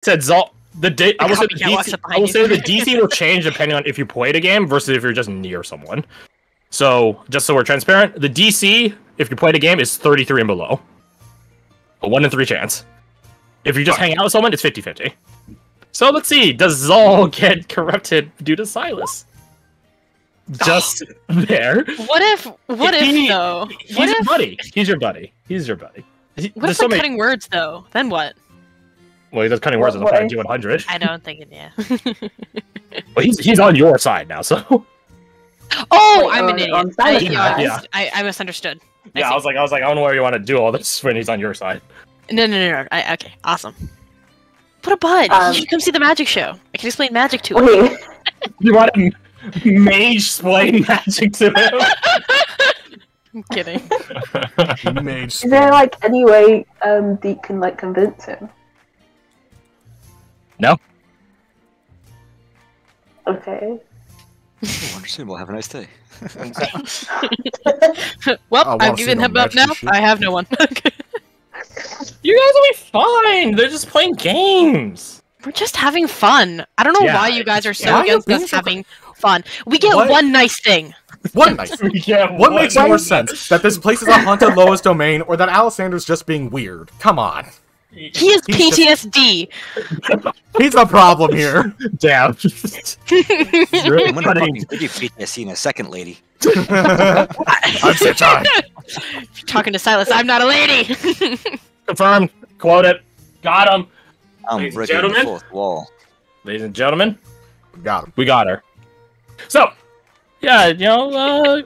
Said Zol. I will say the you. DC will change depending on if you played a game versus if you're just near someone. So, just so we're transparent, the DC, if you played a game, is 33 and below. A 1 in 3 chance. If you just hang out with someone, it's 50-50. So, let's see. Does Zol get corrupted due to Silas? Just there. What if though? He's your buddy. He's your buddy. He's your buddy. What if they're cutting words, though? Then what? Well, he does cutting words on the Final 100. I don't think it, yeah. Well, he's on your side now, so... Oh, I'm an idiot. Yeah. I misunderstood. Yeah, I was like, I don't know where you want to do all this when he's on your side. No. Okay, awesome. Put a bud. You should come see the magic show. I can explain magic to him. You want to mage-splain magic to him? I'm kidding. Is there, like, any way Deke can, like, convince him? No. Okay. Oh, understandable. Have a nice day. Well, I've given him up now. I have no one. You guys will be fine. They're just playing games. We're just having fun. I don't know why you guys are so against us having fun. We get one nice thing. One nice thing. What makes more sense? That this place is a haunted Lois domain, or that Alessander's just being weird? Come on. He has PTSD. He's the problem here. Damn. I'm gonna fucking give you PTSD in a second, lady. I'm so tired. You're talking to Silas. I'm not a lady. Confirmed. Quote it. Got him. I'm breaking the fourth wall. Ladies and gentlemen, We got him. we got her. So, yeah, you know,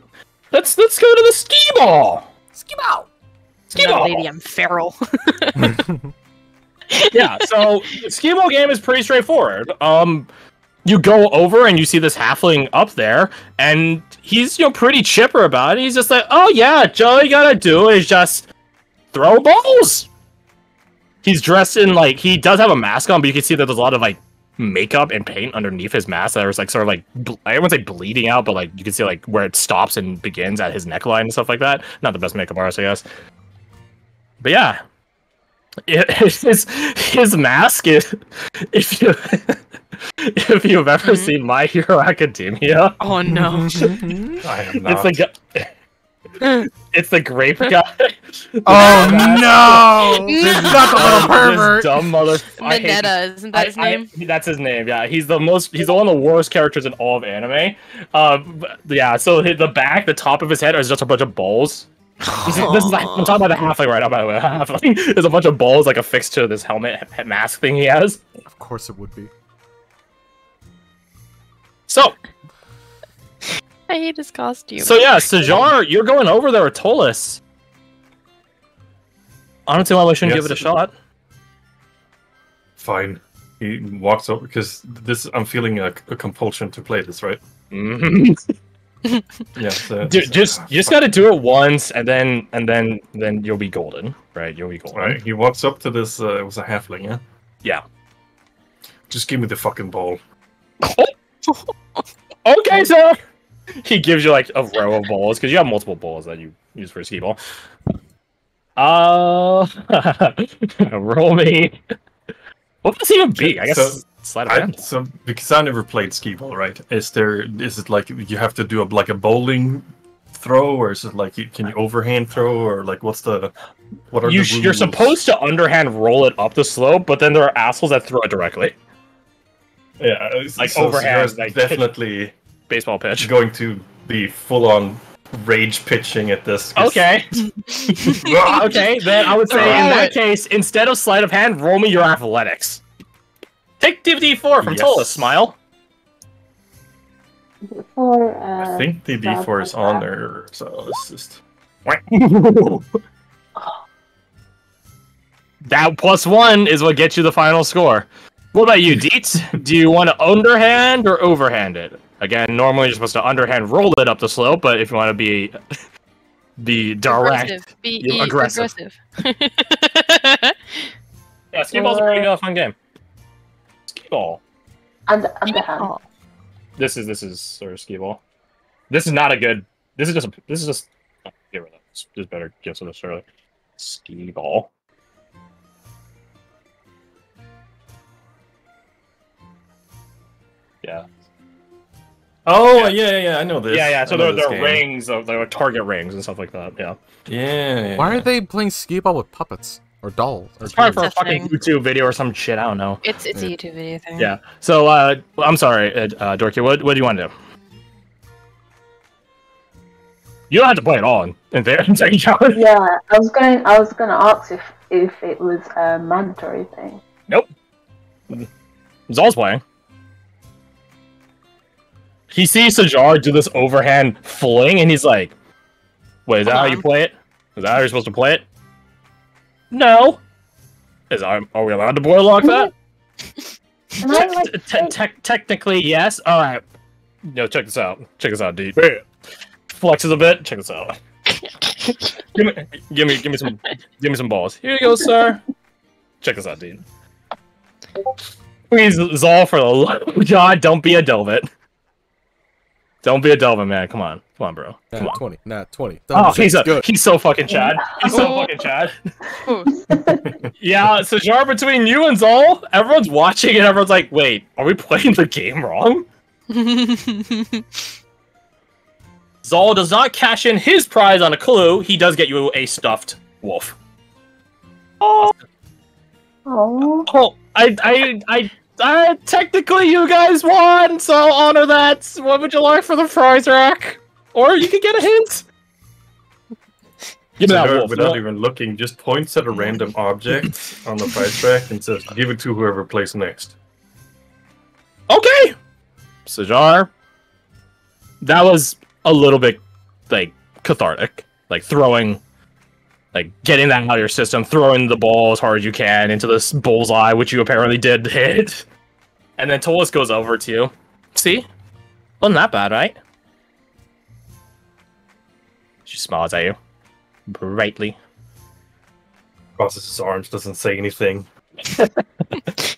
let's go to the skee ball. Skee ball. I'm not a lady. I'm feral. Yeah, so the skee ball game is pretty straightforward. You go over and you see this halfling up there, and he's, you know, pretty chipper about it. He's just like, oh yeah, all you gotta do is just throw balls. He's dressed in, like, he does have a mask on, but you can see that there's a lot of, like, makeup and paint underneath his mask that was, like, sort of, like, I wouldn't say bleeding out, but, like, you can see, like, where it stops and begins at his neckline and stuff like that. Not the best makeup artist, I guess. But yeah. His mask is, if you've ever seen My Hero Academia. Oh no. I am not. It's the grape guy. Oh no! Not the little pervert. This dumb motherfucker. Mineta, isn't that his name? That's his name. Yeah, he's one of the worst characters in all of anime. Yeah. So the top of his head is just a bunch of balls. I'm talking about the halfling right now, by the way. Halfling. There's a bunch of balls like affixed to this helmet mask thing he has. Of course it would be. So. I hate his costume. So yeah, Sajar, you're going over there with Tolis. I don't see why we shouldn't give it a shot. Fine. He walks over because I'm feeling a compulsion to play this, right? Mm-hmm. Yeah. So, you just got to do it once, and then you'll be golden, right? You'll be golden. Right. He walks up to this. It was a halfling, yeah. Yeah. Just give me the fucking ball. Okay, sir. He gives you like a row of balls because you have multiple balls that you use for a skee ball. Roll me. What would this even be? I guess sleight of hand. So because I never played skee ball, right? Is it like you have to do a bowling throw, or is it like can you overhand throw, or like what are the rules? You're supposed to underhand roll it up the slope, but then there are assholes that throw it directly. Yeah, like overhand, so like definitely baseball pitch. Going to be full on rage pitching at this. Okay. Okay, then I would say in that case, instead of sleight of hand, roll me your athletics. Take D4 from Tola, smile. I think the D4 is on there, so let's just... That +1 is what gets you the final score. What about you, Deets? Do you want to underhand or overhand it? Again, normally you're supposed to underhand roll it up the slope, but if you want to be direct, be aggressive. Yeah, skee ball's a pretty fun game. Skee ball. Underhand. This is sort of skee ball. This is not a good. This is just. Get rid of that. Just better guess what this early. Skee ball. Yeah. Oh, yeah, I know this. Yeah. So I know there this are game. rings, there are target rings and stuff like that. Yeah. Yeah. Why are they playing skee-ball with puppets or dolls? Or It's probably for a That's a fucking thing. YouTube video or some shit. I don't know. It's a YouTube video thing. Yeah. So I'm sorry, Dorky. What do you want to do? You don't have to play it all in there. Yeah, I was gonna ask if it was a mandatory thing. Nope. Zal's playing. He sees Sajar do this overhand fling, and he's like, "Wait, is that how you play it? Is that how you're supposed to play it?" No. Are we allowed to board lock that? Technically, yes. All right. No, check this out. Check this out, dude. Flexes a bit. Check this out. give me some balls. Here you go, sir. Check this out, dude. Please, Zal, for the love of God, don't be a Delvit. Don't be a Delvin, man. Come on, bro. Come on. 20, not 20. Oh, he's so fucking Chad. He's so fucking Chad. Yeah, so Jar, between you and Zal, everyone's watching and everyone's like, wait, are we playing the game wrong? Zal does not cash in his prize on a clue. He does get you a stuffed wolf. Oh. Oh, I technically you guys won, so I'll honor that. What would you like for the prize rack? Or you could get a hint. Give me that wolf. Without even looking, just points at a random object on the prize rack and says, "Give it to whoever plays next." Okay, Sajar. That was a little bit like cathartic, like throwing. Like, getting that out of your system, throwing the ball as hard as you can into this bullseye, which you apparently did hit. And then Tolis goes over to you. See? Wasn't that bad, right? She smiles at you. Brightly. Crosses his arms, doesn't say anything.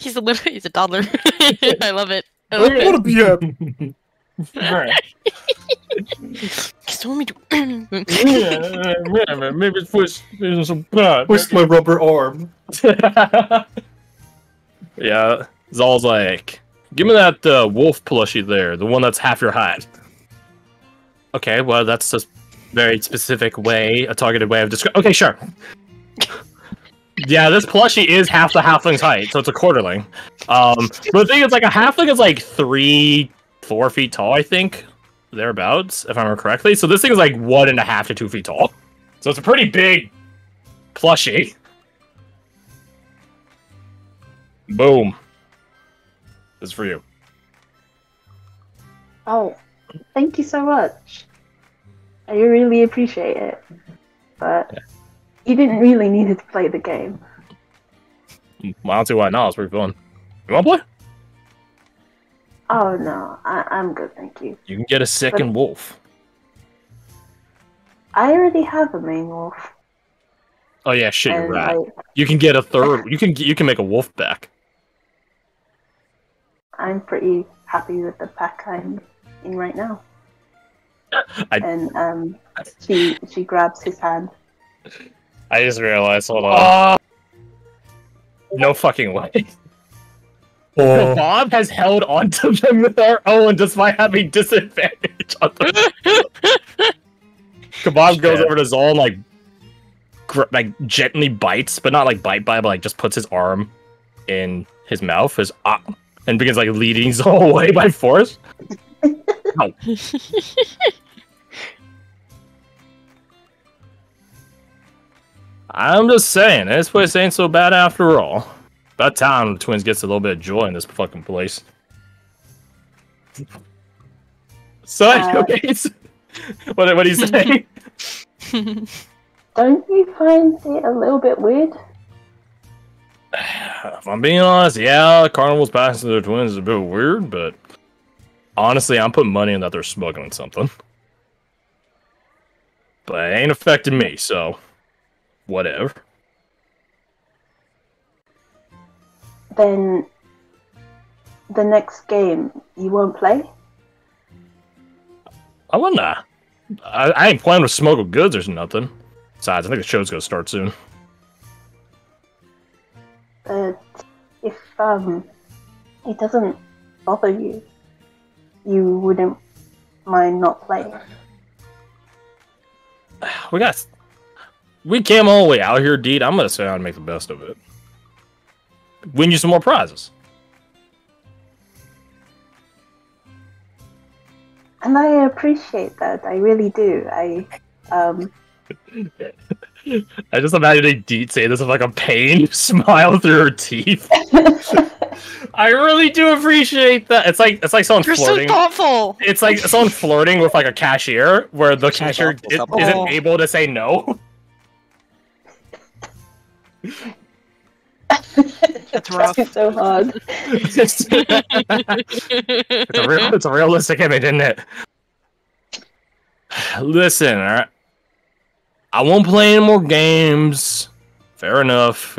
He's a toddler. I love it. I What love a BM! Maybe it's some bad. Where's my rubber arm? Yeah, Zal's like, give me that wolf plushie there, the one that's half your height. Okay, well, that's a very specific way, a targeted way of describing. Okay, sure. Yeah, this plushie is half the halfling's height, so it's a quarterling. But the thing is, like, a halfling is like 3-4 feet tall, I think. Thereabouts, if I remember correctly. So this thing is like 1.5 to 2 feet tall. So it's a pretty big plushie. Boom. This is for you. Oh, thank you so much. I really appreciate it. But you didn't really need to play the game. Well, I don't see why not. It's pretty fun. You want to play? Oh no, I'm good, thank you. You can get a second wolf. I already have a main wolf. Oh yeah, shit, you're And right. You can get a third. You can make a wolf back. I'm pretty happy with the pack I'm in right now. And she grabs his hand. I just realized. Hold on. No fucking way. Bob has held onto them with their own despite having disadvantage on them. Kebab goes over to Zal and like gently bites, but not like bite, but like just puts his arm in his mouth, and begins like leading Zal away by force. No. I'm just saying, this place ain't so bad after all. About time the twins gets a little bit of joy in this fucking place. So, okay, what do you say? Don't you find it a little bit weird? If I'm being honest, yeah, Carnival's passing their twins is a bit weird, but honestly, I'm putting money in that they're smuggling something. But it ain't affecting me, so whatever. Then the next game you won't play? I wouldn't. I ain't playing with smuggled goods or nothing. Besides, I think the show's gonna start soon. But if it doesn't bother you, you wouldn't mind not playing. We came all the way out here, Deed. I'm gonna say I'd make the best of it. Win you some more prizes. And I appreciate that. I really do. I just imagine Deed say this with like a pain smile through her teeth. I really do appreciate that. It's like someone flirting. So thoughtful. It's like someone flirting with like a cashier, where the cashier isn't able to say no. That's rough. It's so hard. It's a realistic image, isn't it? Listen, alright. I won't play any more games. Fair enough.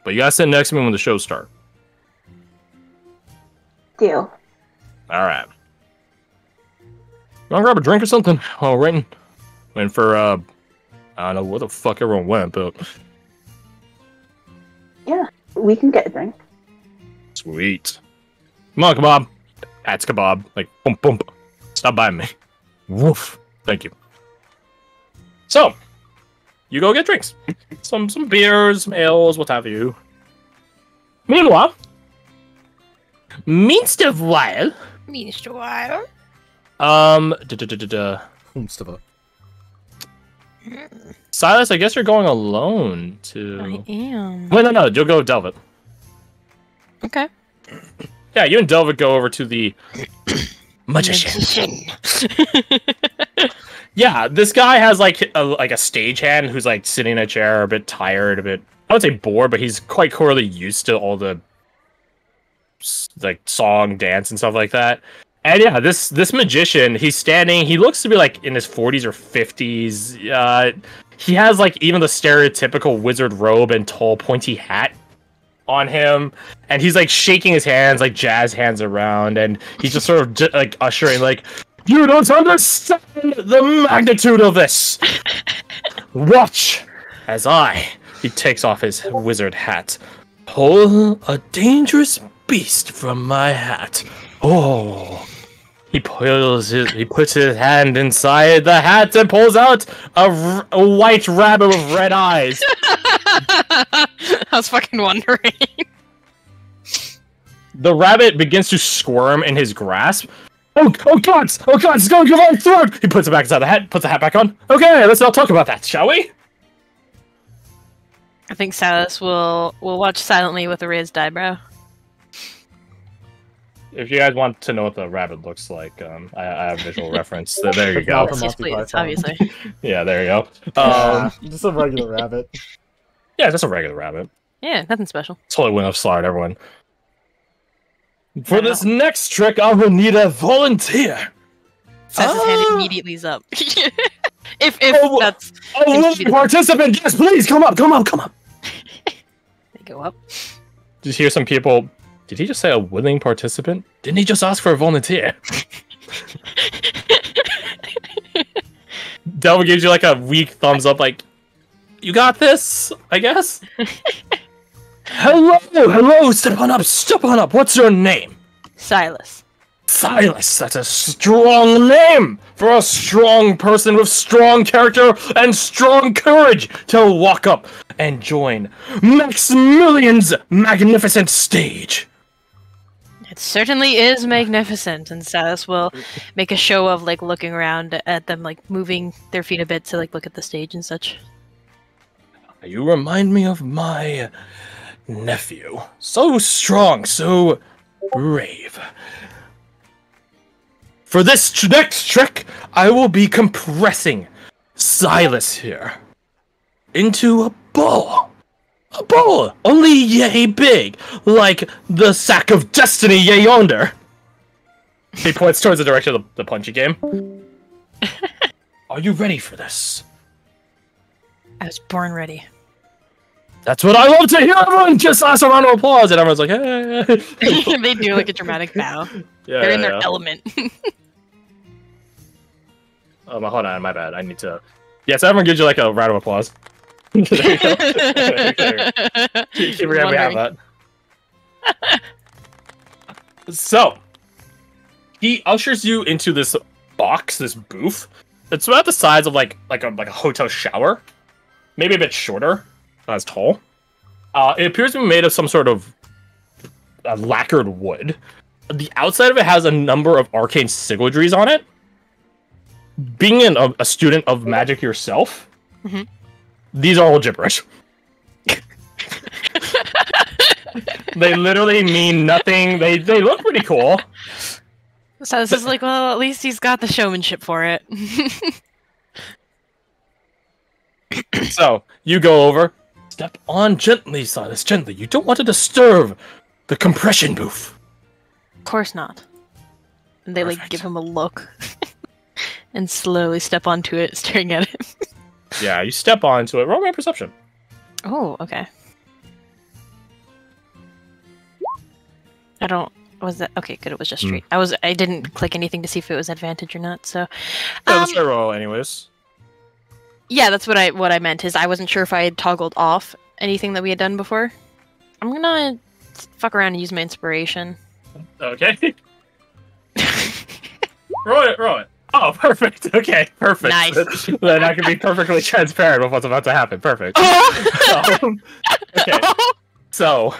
But you gotta sit next to me when the show starts. Deal. Alright. You wanna grab a drink or something while we're waiting? Waiting for, I don't know where the fuck everyone went, but... Yeah, we can get a drink. Sweet. Come on, kebab. That's kebab. Like, boom, boom. Stop by me. Woof. Thank you. So, you go get drinks. Some beers, some ales, what have you. Meanwhile, Mr. Silas, I guess you're going alone to... I am. Wait, no, you'll go with Delvit. Okay. Yeah, you and Delvit go over to the... Magician. Yeah, this guy has like a stagehand who's like sitting in a chair, a bit tired, a bit... I would say bored, but he's quite clearly used to all the... like, song, dance, and stuff like that. And yeah, this magician, he's standing, he looks to be like in his 40s or 50s. He has like even the stereotypical wizard robe and tall pointy hat on him. And he's like shaking his hands, like jazz hands around. And he's just sort of like ushering like, you don't understand the magnitude of this. Watch as he takes off his wizard hat. Pull a dangerous beast from my hat. Oh. He puts his hand inside the hat and pulls out a white rabbit with red eyes. I was fucking wondering. The rabbit begins to squirm in his grasp. Oh God! It's going to my throat! He puts it back inside the hat, puts the hat back on. Okay, let's not talk about that, shall we? I think Silas will watch silently with a raised eyebrow. If you guys want to know what the rabbit looks like, I have visual reference. So there you go. Yes, please, obviously. Yeah, there you go. Just a regular rabbit. Yeah, just a regular rabbit. Yeah, nothing special. Totally wouldn't have slaughtered everyone. For this next trick, I will need a volunteer. Says his hand immediately is up. if that's... Oh, participant, yes, please, come up. They go up. Just hear some people... Did he just say a willing participant? Didn't he just ask for a volunteer? Delva gives you like a weak thumbs up, like, you got this, I guess? Hello, step on up. What's your name? Silas. Silas, that's a strong name for a strong person with strong character and strong courage to walk up and join Maximilian's magnificent stage. It certainly is magnificent, and Silas will make a show of like looking around at them, like moving their feet a bit to like look at the stage and such. You remind me of my nephew. So strong, so brave. For this next trick, I will be compressing Silas here into a ball. A ball, only yay big, like the sack of destiny yay yonder. He points towards the direction of the punchy game. Are you ready for this? I was born ready. That's what I love to hear. Everyone just ask a round of applause, and everyone's like, hey. They do like a dramatic bow. Yeah, They're in their element. Hold on, my bad. I need to... Yeah, so everyone gives you like a round of applause. There you go. Keep forgetting we have that. So, he ushers you into this box, this booth. It's about the size of like a hotel shower, maybe a bit shorter, not as tall. It appears to be made of some sort of lacquered wood. The outside of it has a number of arcane sigildries on it. Being a student of magic yourself, these are all gibberish. They literally mean nothing. They look pretty cool. So this is like, well, at least he's got the showmanship for it. So you go over. Step on gently, Silas, gently. You don't want to disturb the compression booth. Of course not. And they like give him a look. And slowly step onto it, staring at him. Yeah, you step onto it. Roll my perception. Oh, okay. I don't... Was that... Okay, good, it was just straight. I didn't click anything to see if it was advantage or not, so... Yeah, let's try roll anyways. Yeah, that's what I meant, is I wasn't sure if I had toggled off anything that we had done before. I'm gonna fuck around and use my inspiration. Okay. Roll it. Oh, perfect. Okay, perfect. Nice. Then I can be perfectly transparent with what's about to happen. Perfect. Okay. So,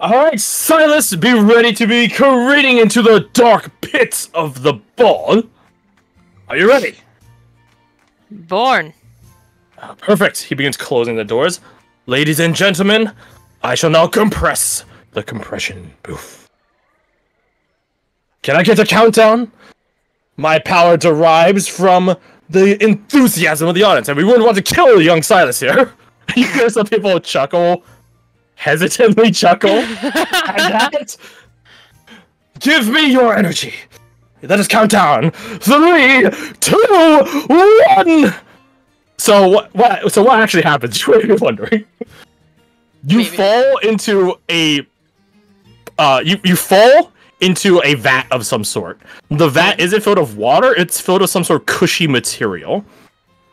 alright, Silas, be ready to be careening into the dark pits of the ball. Are you ready? Born. Perfect. He begins closing the doors. Ladies and gentlemen, I shall now compress the compression booth. Can I get a countdown? My power derives from the enthusiasm of the audience, and we wouldn't want to kill young Silas here. You hear some people chuckle, hesitantly chuckle, and that. Give me your energy. Let us count down. 3, 2, 1. So what actually happens? You may be wondering. You fall into a you fall into a vat of some sort. The vat isn't filled with water, it's filled with some sort of cushy material.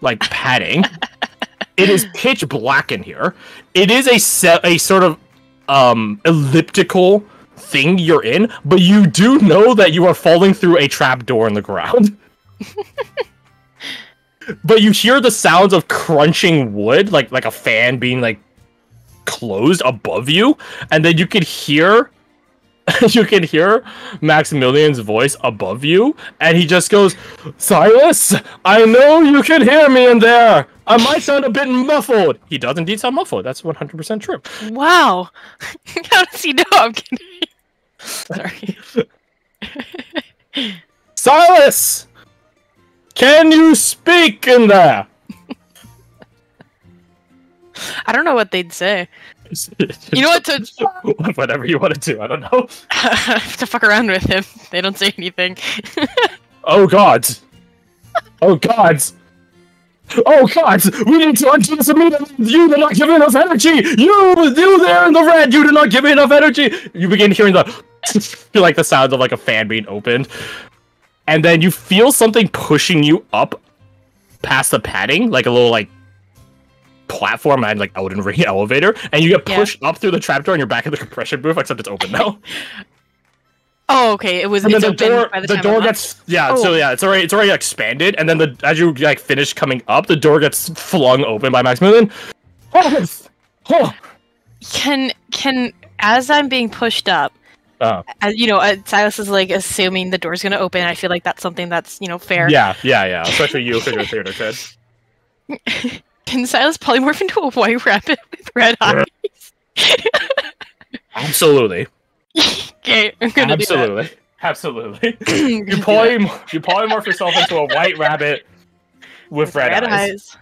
Like padding. It is pitch black in here. It is a sort of elliptical thing you're in, but you do know that you are falling through a trap door in the ground. But you hear the sounds of crunching wood, like a fan being like closed above you, and then you can hear Maximilian's voice above you, and he just goes, Silas, I know you can hear me in there. I might sound a bit muffled. He does indeed sound muffled. That's 100% true. Wow. How does he know I'm kidding? Sorry. Silas! Can you speak in there? I don't know what they'd say. You know what? Whatever you want to do, I don't know. To fuck around with him. They don't say anything. Oh god. Oh god. Oh god! We need to undo this immediately! You did not give me enough energy! You there in the red! You did not give me enough energy! You begin hearing the sounds of like a fan being opened. And then you feel something pushing you up past the padding, like a little like platform and like Elden Ring elevator, and you get pushed up through the trapdoor and you're back in the compression booth, except it's open now. Oh, okay. It's the open door, by the the time door I'm gets up. so yeah, it's already expanded, and then as you like finish coming up, the door gets flung open by Maximilian. Can as I'm being pushed up, Silas is like assuming the door's gonna open. I feel like that's something that's fair. Yeah. Especially you, because you're a theater kid. Can Silas polymorph into a white rabbit with red eyes? Absolutely. Okay, I'm gonna do that. Absolutely. You polymorph yourself into a white rabbit with red eyes.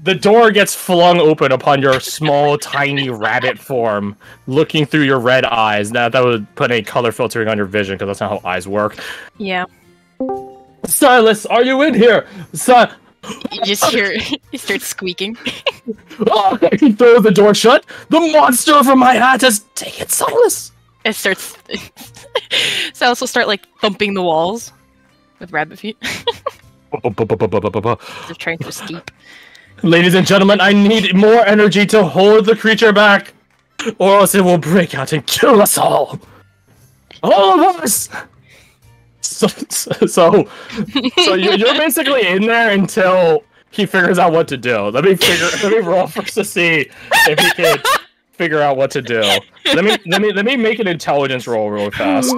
The door gets flung open upon your small, tiny rabbit form, looking through your red eyes. Now that would put a color filtering on your vision, because that's not how eyes work. Yeah. Silas, are you in here? You just hear he starts squeaking. He throws the door shut. The monster from my hat has taken Silas. It starts. Silas will start like thumping the walls with rabbit feet. They're trying to steep. Ladies and gentlemen, I need more energy to hold the creature back, or else it will break out and kill us all. All of us. So you're basically in there until he figures out what to do. Let me roll first to see if he can figure out what to do. Let me make an intelligence roll really fast.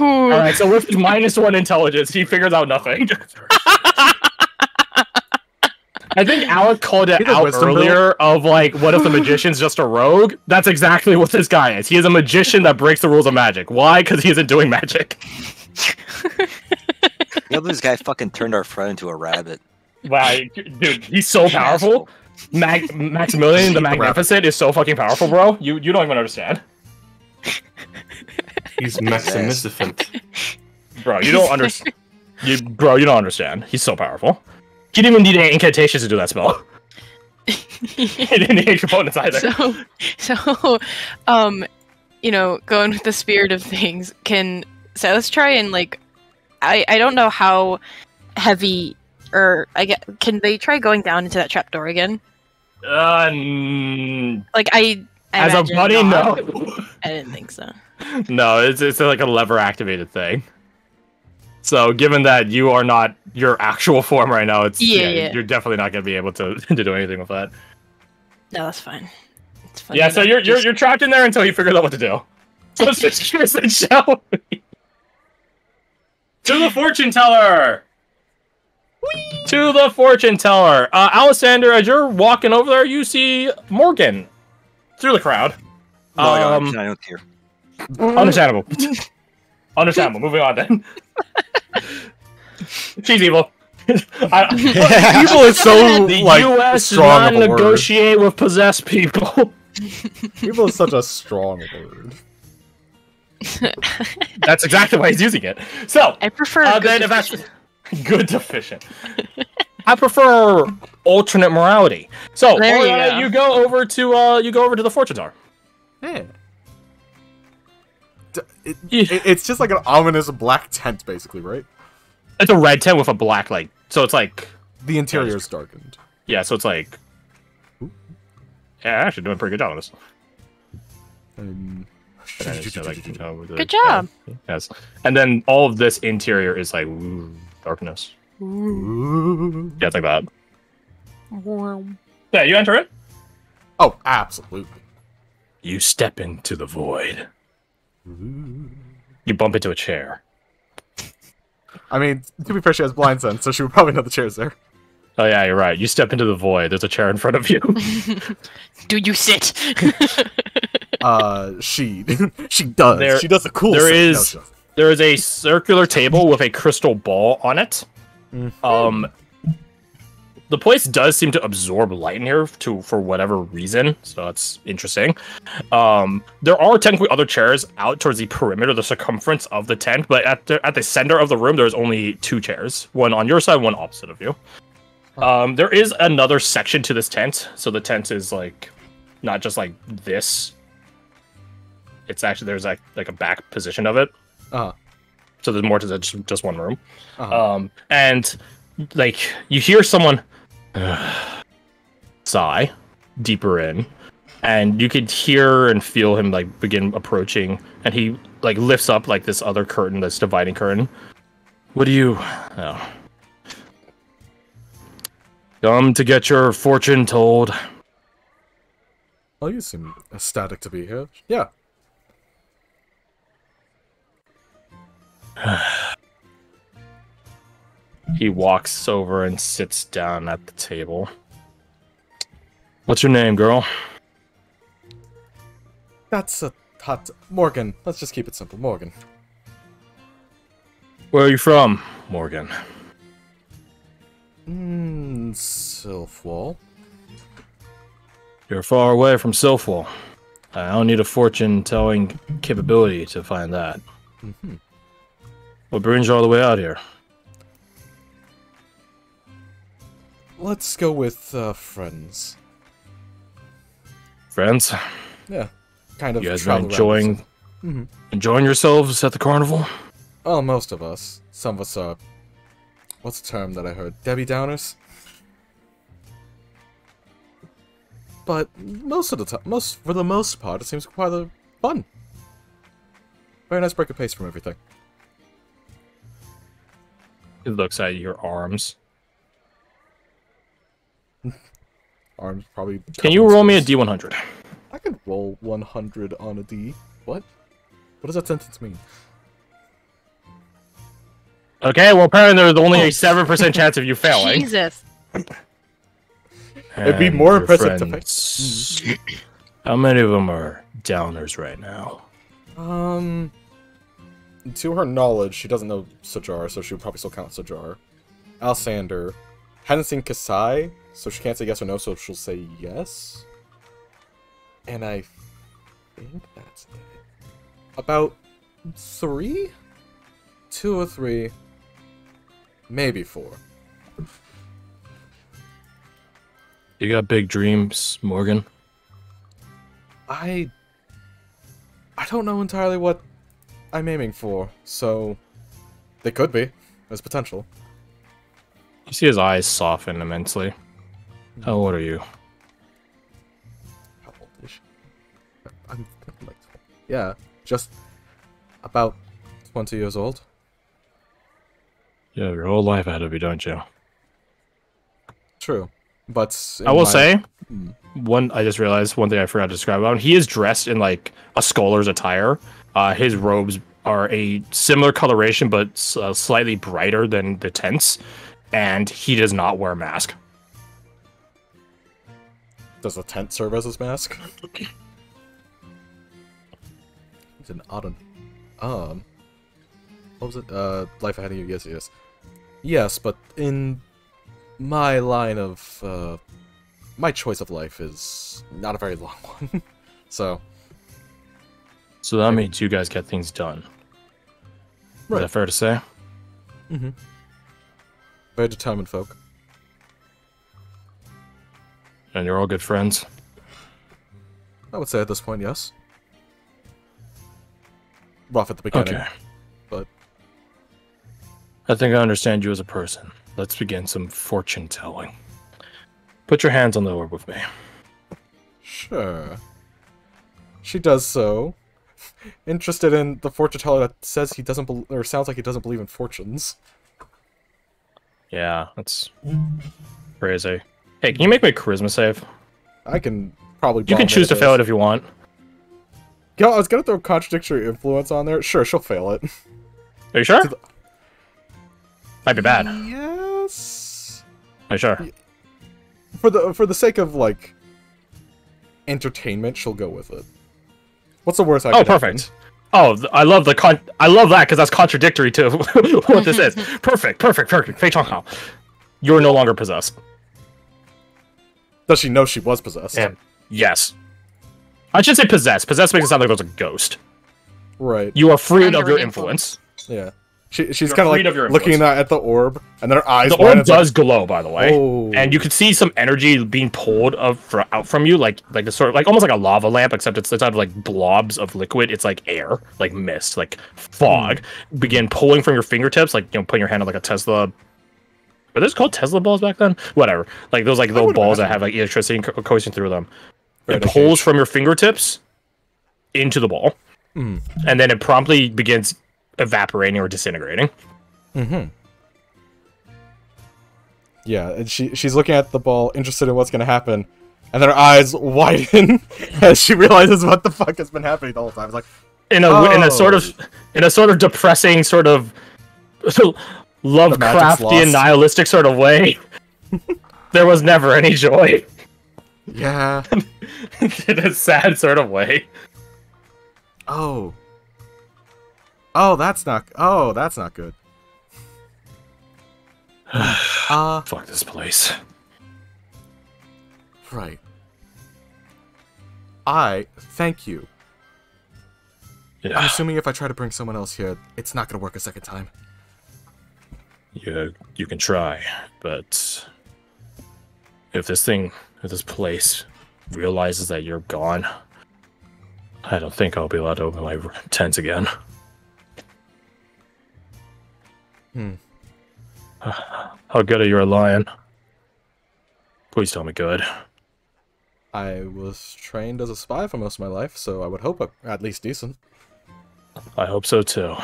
All right, so with -1 intelligence, he figures out nothing. I think Alec called it out earlier of like, what if the magician's just a rogue? That's exactly what this guy is. He is a magician that breaks the rules of magic. Why? Because he isn't doing magic. This guy fucking turned our friend into a rabbit. Wow, dude, he's so powerful. Maximilian the Magnificent is so fucking powerful, bro. You don't even understand. He's Maximicificent. Bro, you don't understand. You don't understand. He's so powerful. He didn't even need any incantations to do that spell. He didn't need components either. So, going with the spirit of things, so let's try and like, I don't know how heavy, can they try going down into that trapdoor again? Like I as a buddy, no. I didn't think so. No, it's like a lever activated thing. So, given that you are not your actual form right now, you're definitely not going to be able to do anything with that. No, that's fine. It's fine. Yeah, so you're trapped in there until he figures out what to do. So let's just shall we? To the fortune teller. Whee! To the fortune teller. Alessander, as you're walking over there, you see Morgan through the crowd. No, I don't care. Understandable. Understandable. Moving on then. She's evil. Evil is so the like US strong does of not a word. negotiate with possessed people. Evil is such a strong word. That's exactly why he's using it. So I prefer good deficient. I prefer alternate morality. So There you go. you go over to the fortune teller. Yeah. It's just like an ominous black tent, basically, right? It's a red tent with a black light. So it's like The interior is darkened. yeah. So it's like yeah, actually doing a pretty good job on this. Good job. Yes, and then all of this interior is like darkness. Ooh. Yeah, it's like that. Yeah, you enter it. Oh, absolutely. You step into the void. You bump into a chair. I mean, to be fair, she has blind sense, so she would probably know the chair's there. Oh yeah, you're right. You step into the void. There's a chair in front of you. Do you sit? She does. She does a cool. There sit. is No, she there is a circular table with a crystal ball on it. The place does seem to absorb light in here for whatever reason, so that's interesting. There are technically other chairs out towards the perimeter, the circumference of the tent, but at the center of the room, there's only 2 chairs. One on your side, one opposite of you. There is another section to this tent, so the tent is like not just like this. It's actually there's like a back position of it. So there's more to just one room. And like you hear someone sigh deeper in, and you could hear and feel him like begin approaching, and he like lifts up like this other curtain, this dividing curtain. What do you come to get your fortune told? Oh, you seem ecstatic to be here. Yeah. He walks over and sits down at the table. What's your name, girl? That's a hot... Morgan. Let's just keep it simple. Morgan. Where are you from, Morgan? Sylphwall. You're far away from Sylphwall. I don't need a fortune-telling capability to find that. What brings you all the way out here? Let's go with friends. Friends? Yeah. Kind of. You guys been enjoying yourselves at the carnival? Oh, most of us. Some of us are... What's the term that I heard? Debbie Downers? But most of the time, for the most part, it seems quite fun. Very nice break of pace from everything. It looks at your arms. Arms probably. Can you roll me a D100? I could roll 100 on a D. What? What does that sentence mean? Okay, well apparently there's only a 7% chance of you failing. Jesus. It'd be And more your impressive to friends- How many of them are downers right now? To her knowledge, she doesn't know Sajar, so she would probably still count Sajar. Alsander hadn't seen Kasai, so she can't say yes or no, so she'll say yes. And I think that's it. About 3? 2 or 3. Maybe 4. You got big dreams, Morgan? I don't know entirely what I'm aiming for, so they could be. There's potential. You see his eyes soften immensely. How old are you? How old is she? I'm like, yeah, just about 20 years old. You have your whole life ahead of you, don't you? True, but I will say, I just realized one thing I forgot to describe about him. He is dressed in like a scholar's attire. His robes are a similar coloration, but slightly brighter than the tents, and he does not wear a mask. Does the tent serve as his mask? He's an odd one. What was it? Life ahead of you, yes, yes. Yes, but in my line of, my choice of life is not a very long one. So that means you guys get things done. Right. Is that fair to say? Mm-hmm. Very determined folk. And you're all good friends? I would say at this point, yes. Rough at the beginning. Okay. But I think I understand you as a person. Let's begin some fortune telling. Put your hands on the orb with me. sure. She does so. Interested in the fortune teller that says he doesn't or sounds like he doesn't believe in fortunes. Yeah, that's crazy. Hey, can you make me a charisma save? I can probably. You can choose to fail it if you want. Yo, I was gonna throw contradictory influence on there. Sure, she'll fail it. Are you sure? Might be bad. Yes. Are you sure? For the sake of like entertainment, she'll go with it. What's the worst? Oh, perfect. Oh, I love I love that because that's contradictory to what this is. Perfect. Fei Changhao. You're no longer possessed. Does she know she was possessed? And yes. I should say possessed. Possessed makes it sound like it was a ghost. Right. You are freed of Under your influence. influence. Yeah. She's You're kind of freed like of your looking influence. at the orb, and then her eyes. The widen, orb it's like, does glow, by the way, oh. and you can see some energy being pulled out from you, like the sort of like almost like a lava lamp, except it's instead of like blobs of liquid, it's like air, like mist, like fog. Begin pulling from your fingertips, like putting your hand on like a Tesla. Were those called Tesla balls back then? Whatever, like those like little balls that have like electricity coursing through them. It pulls from your fingertips into the ball, and then it promptly begins evaporating or disintegrating. Mm-hmm. Yeah, and she's looking at the ball, interested in what's gonna happen, and then her eyes widen as she realizes what the fuck has been happening the whole time. It's like in a sort of depressing, sort of Lovecraftian, nihilistic sort of way. There was never any joy. Yeah. In a sad sort of way. Oh, that's not good. Fuck this place. Right. I thank you. Yeah. I'm assuming if I try to bring someone else here, it's not gonna work a second time. You can try, but if this place realizes that you're gone, I don't think I'll be allowed to open my tent again. How good are you at lying? Please tell me good. I was trained as a spy for most of my life, so I would hope at least decent. I hope so too.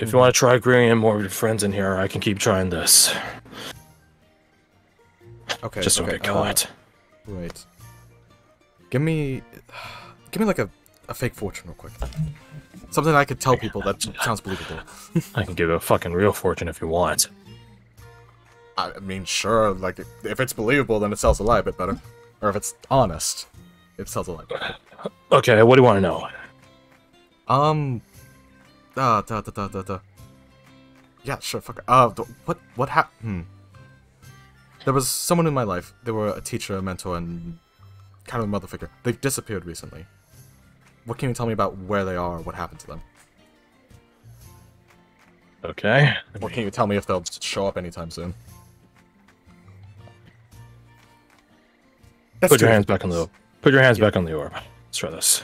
if you want to try bringing in more of your friends in here, I can keep trying this. Okay. Just don't okay, get caught. Right. Give me like a fake fortune real quick. Something I could tell people that sounds believable. I can give you a fucking real fortune if you want. I mean, sure. Like, if it's believable, then it sells a lie a bit better. Or if it's honest, it sells a lie better. Okay, what do you want to know? Yeah, sure. Fuck. What happened? There was someone in my life. They were a teacher, a mentor, and kind of a mother figure. They've disappeared recently. What can you tell me about where they are? What happened to them? Okay. What can you tell me if they'll show up anytime soon? Put your hands back on the orb. Let's try this.